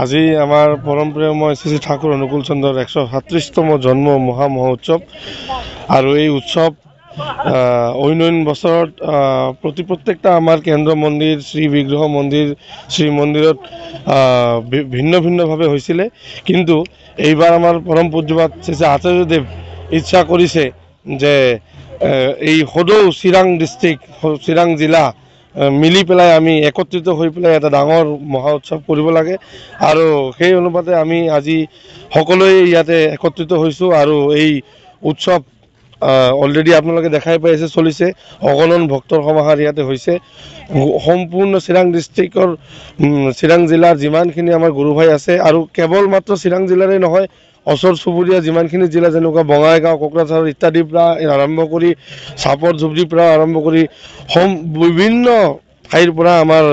আজি আমাৰ পৰমপ্ৰিয় শ্ৰী ঠাকুৰ অনুকূল চন্দ্ৰৰ 137তম জন্ম মহোৎসৱ আৰু এই উৎসৱ অন্য বছৰত প্ৰত্যেকটা আমাৰ কেন্দ্ৰ মন্দিৰ শ্ৰী বিগ্ৰহ মন্দিৰ শ্ৰী মন্দিৰত ভিন্নভাৱে হৈছিলে, কিন্তু এইবাৰ আমাৰ পৰম পূজ্যপাত শ্ৰী আচাৰ্যদেৱ ইচ্ছা কৰিছে যে এই সদৌ চিৰাং ডিষ্ট্ৰিক্ট চিৰাং জিলা মিলি পেলাই আমি একত্ৰিত হৈ পেলাই এটা ডাঙৰ মহা উৎসৱ কৰিব লাগে আৰু সেই অনুপাতে আমি আজি সকলোৱে ইয়াতে একত্ৰিত হৈছোঁ আৰু এই উৎসৱ অলৰেডি আপোনালোকে দেখাই পাই আছে চলিছে। অগণন ভক্তৰ সমাহাৰ ইয়াতে হৈছে। সম্পূৰ্ণ চিৰাং ডিষ্ট্ৰিক্টৰ চিৰাং জিলাৰ যিমানখিনি আমাৰ গুৰু ভাই আছে আৰু কেৱল মাত্ৰ চিৰাং জিলাৰে নহয়, ওচৰ চুবুৰীয়া যিমানখিনি জিলা যেনেকুৱা বঙাইগাঁও কোকৰাঝাৰ ইত্যাদিৰ পৰা আৰম্ভ কৰি চাপৰ ঝুবুৰীৰ পৰা আৰম্ভ কৰি বিভিন্ন ঠাইৰ পৰা আমাৰ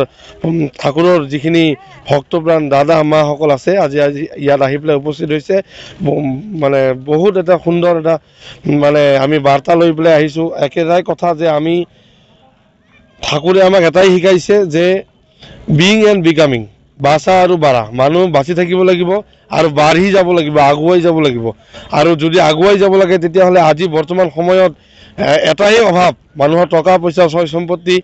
ঠাকুৰৰ যিখিনি ভক্তপ্ৰাণ দাদা মাসকল আছে আজি ইয়াত আহি পেলাই উপস্থিত হৈছে। মানে বহুত এটা সুন্দৰ এটা মানে আমি বাৰ্তা লৈ পেলাই আহিছোঁ। একেটাই কথা যে আমি ঠাকুৰে আমাক এটাই শিকাইছে যে বিং এণ্ড বিকামিং, বাচা আৰু বাঢ়া। মানুহ বাচি থাকিব লাগিব আৰু বাঢ়ি যাব লাগিব, আগুৱাই যাব লাগিব। আৰু যদি আগুৱাই যাব লাগে তেতিয়াহ'লে আজি বৰ্তমান সময়ত এটাই অভাৱ, মানুহৰ টকা পইচা ছয় সম্পত্তি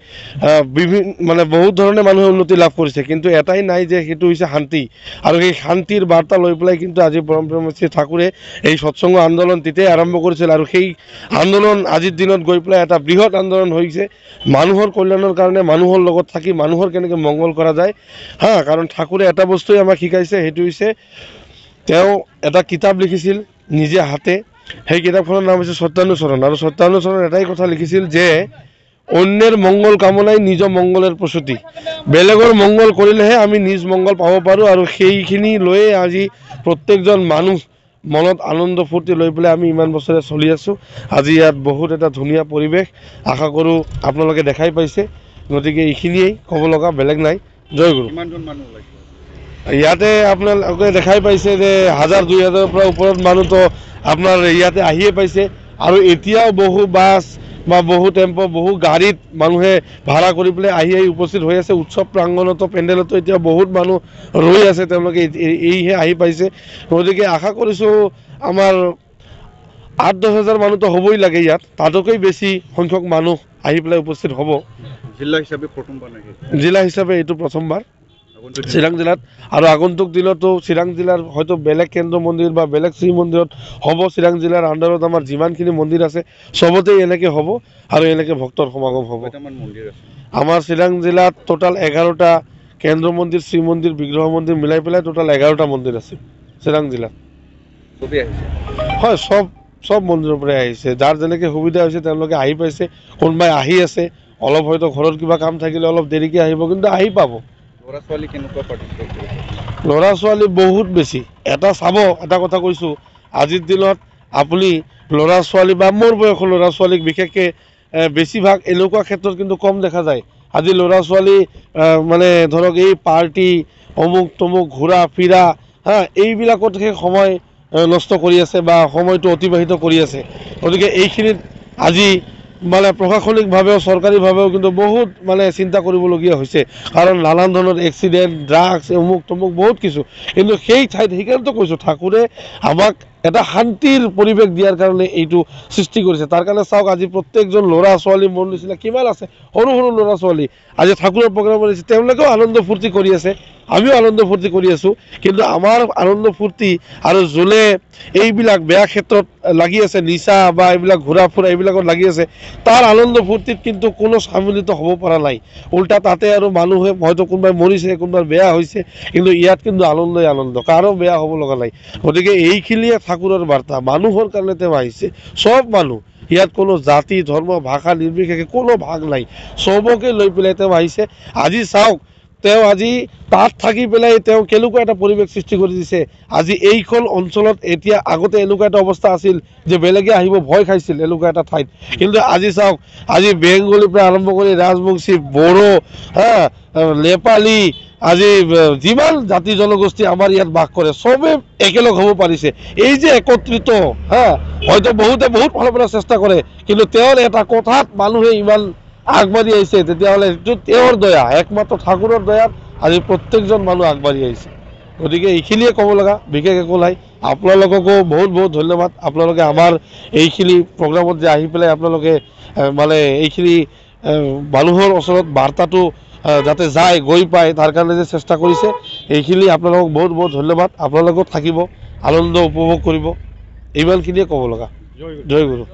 মানে বহুত ধৰণে মানুহে উন্নতি লাভ কৰিছে, কিন্তু এটাই নাই যে সেইটো হৈছে শান্তি। আৰু সেই শান্তিৰ বাৰ্তা লৈ পেলাই কিন্তু আজি পৰমপ্ৰিয় শ্ৰী ঠাকুৰে এই সৎসংগ আন্দোলন তেতিয়াই আৰম্ভ কৰিছিল আৰু সেই আন্দোলন আজিৰ দিনত গৈ পেলাই এটা বৃহৎ আন্দোলন হৈছে মানুহৰ কল্যাণৰ কাৰণে, মানুহৰ লগত থাকি মানুহৰ কেনেকৈ মংগল কৰা যায়। কাৰণ ঠাকুৰে এটা বস্তুৱে আমাক শিকাইছে, সেইটো হৈছে তেওঁ এটা কিতাপ লিখিছিল নিজে হাতে। সেই কিতাপখনৰ নাম হৈছে সত্যানুচৰণ, আৰু সত্যানুচৰণ এটাই কথা লিখিছিল যে অন্যেৰ মঙ্গল কামনাই নিজ মঙ্গলেৰ প্ৰসূতি। বেলেগৰ মঙ্গল কৰিলেহে আমি নিজ মঙ্গল পাব পাৰোঁ আৰু সেইখিনি লৈয়ে আজি প্ৰত্যেকজন মানুহ মনত আনন্দ ফূৰ্তি লৈ পেলাই আমি ইমান বছৰে চলি আছোঁ। আজি ইয়াত বহুত এটা ধুনীয়া পৰিৱেশ, আশা কৰোঁ আপোনালোকে দেখাই পাইছে। গতিকে এইখিনিয়েই ক'ব লগা, বেলেগ নাই। জয় গুৰু। ইয়াতে আপোনালোকে দেখাই পাইছে যে 1000-2000ৰ পৰা ওপৰত মানুহতো আপোনাৰ ইয়াতে আহিয়ে পাইছে আৰু এতিয়াও বহু বাছ বা বহু টেম্পো বহু গাড়ীত মানুহে ভাড়া কৰি পেলাই আহি উপস্থিত হৈ আছে। উৎসৱ প্ৰাংগণতো পেণ্ডেলতো এতিয়া বহুত মানুহ ৰৈ আছে, তেওঁলোকে এইহে আহি পাইছে। গতিকে আশা কৰিছোঁ আমাৰ 8-10 হাজাৰ মানুহতো হ'বই লাগে ইয়াত, তাতকৈ বেছি সংখ্যক মানুহ আহি পেলাই উপস্থিত হ'ব। জিলা হিচাপে এইটো প্ৰথমবাৰ চিৰাং জিলাত, আৰু আগন্তুক দিনতো চিৰাং জিলাৰ হয়তো বেলেগ কেন্দ্ৰ মন্দিৰ বা বেলেগ শ্ৰী মন্দিৰত হ'ব। চিৰাং জিলাৰ আণ্ডাৰত আমাৰ যিমানখিনি মন্দিৰ আছে চবতেই এনেকৈ হ'ব আৰু এনেকৈ ভক্তৰ সমাগম হ'ব। আমাৰ চিৰাং জিলাত টোটাল 11টা কেন্দ্ৰ মন্দিৰ, শ্ৰী মন্দিৰ, বিগ্ৰহ মন্দিৰ মিলাই পেলাই টোটাল 11টা মন্দিৰ আছে চিৰাং জিলাত। হয়, চব মন্দিৰৰ পৰাই আহিছে। যাৰ যেনেকৈ সুবিধা হৈছে তেওঁলোকে আহি পাইছে। কোনোবাই আহি আছে, অলপ হয়তো ঘৰত কিবা কাম থাকিলে অলপ দেৰিকৈ আহিব, কিন্তু আহি পাব। ল'ৰা ছোৱালী বহুত বেছি। এটা চাব, এটা কথা কৈছোঁ, আজিৰ দিনত আপুনি ল'ৰা ছোৱালী বা মোৰ বয়সৰ ল'ৰা ছোৱালীক বিশেষকৈ বেছিভাগ এনেকুৱা ক্ষেত্ৰত কিন্তু কম দেখা যায়। আজি ল'ৰা ছোৱালী মানে ধৰক এই পাৰ্টি অমুক তমুক ঘূৰা ফিৰা এইবিলাকতহে সময় নষ্ট কৰি আছে বা সময়টো অতিবাহিত কৰি আছে। গতিকে এইখিনিত আজি মানে প্ৰশাসনিকভাৱেও চৰকাৰীভাৱেও কিন্তু বহুত মানে চিন্তা কৰিবলগীয়া হৈছে, কাৰণ নানান ধৰণৰ এক্সিডেণ্ট, ড্ৰাগছ, অমুক তমুক বহুত কিছু। কিন্তু সেই ঠাইত সেইকাৰণেতো কৈছোঁ ঠাকুৰে আমাক এটা শান্তিৰ পৰিৱেশ দিয়াৰ কাৰণে এইটো সৃষ্টি কৰিছে। তাৰ কাৰণে চাওক, আজি প্ৰত্যেকজন ল'ৰা ছোৱালী মোৰ নিচিনা কিমান আছে, সৰু সৰু ল'ৰা ছোৱালী আজি ঠাকুৰৰ প্ৰগ্ৰাম কৰিছে, তেওঁলোকেও আনন্দ ফূৰ্তি কৰি আছে, আমিও আনন্দ ফূৰ্তি কৰি আছোঁ। কিন্তু আমাৰ আনন্দ ফূৰ্তি আৰু যোনে এইবিলাক বেয়া ক্ষেত্ৰত লাগি আছে, নিচা বা এইবিলাক ঘূৰা ফুৰা এইবিলাকত লাগি আছে, তাৰ আনন্দ ফূৰ্তিত কিন্তু কোনো সন্মিলিত হ'ব পৰা নাই। উল্টা তাতে আৰু মানুহে হয়তো কোনোবাই মৰিছে, কোনোবাই বেয়া হৈছে, কিন্তু ইয়াত কিন্তু আনন্দই আনন্দ, কাৰো বেয়া হ'ব লগা নাই। গতিকে এইখিনিয়ে ঠাকুৰৰ বাৰ্তা, মানুহৰ কাৰণে তেওঁ আহিছে। চব মানুহ ইয়াত, কোনো জাতি ধৰ্ম ভাষা নিৰ্বিশেষে কোনো ভাগ নাই, চবকে লৈ পেলাই তেওঁ আহিছে। আজি চাওক, তেওঁ আজি তাত থাকি পেলাই তেওঁ কেনেকুৱা এটা পৰিৱেশ সৃষ্টি কৰি দিছে। আজি এইখন অঞ্চলত এতিয়া আগতে এনেকুৱা এটা অৱস্থা আছিল যে বেলেগে আহিব ভয় খাইছিল এনেকুৱা এটা ঠাইত, কিন্তু আজি চাওক, আজি বেংগলীৰ পৰা আৰম্ভ কৰি ৰাজবংশী, বড়ো, নেপালী, আজি যিমান জাতি জনগোষ্ঠী আমাৰ ইয়াত বাস কৰে চবে একেলগ হ'ব পাৰিছে। এই যে একত্ৰিত, হয়তো বহুতে বহুত ফালৰ পৰা চেষ্টা কৰে, কিন্তু তেওঁৰ এটা কথাত মানুহে ইমান আগবাঢ়ি আহিছে, তেতিয়াহ'লে সেইটো তেওঁৰ দয়া, একমাত্ৰ ঠাকুৰৰ দয়াত আজি প্ৰত্যেকজন মানুহ আগবাঢ়ি আহিছে। গতিকে এইখিনিয়ে ক'ব লগা, বিশেষ একো নাই। আপোনালোককো বহুত বহুত ধন্যবাদ। আপোনালোকে আমাৰ এইখিনি প্ৰগ্ৰামত যে আহি পেলাই আপোনালোকে মানে এইখিনি মানুহৰ ওচৰত বাৰ্তাটো যাতে যায়, গৈ পায়, তাৰ কাৰণে যে চেষ্টা কৰিছে, এইখিনি আপোনালোকক বহুত বহুত ধন্যবাদ। আপোনালোকেও থাকিব, আনন্দ উপভোগ কৰিব, ইমানখিনিয়ে ক'ব লগা। জয় গুৰু।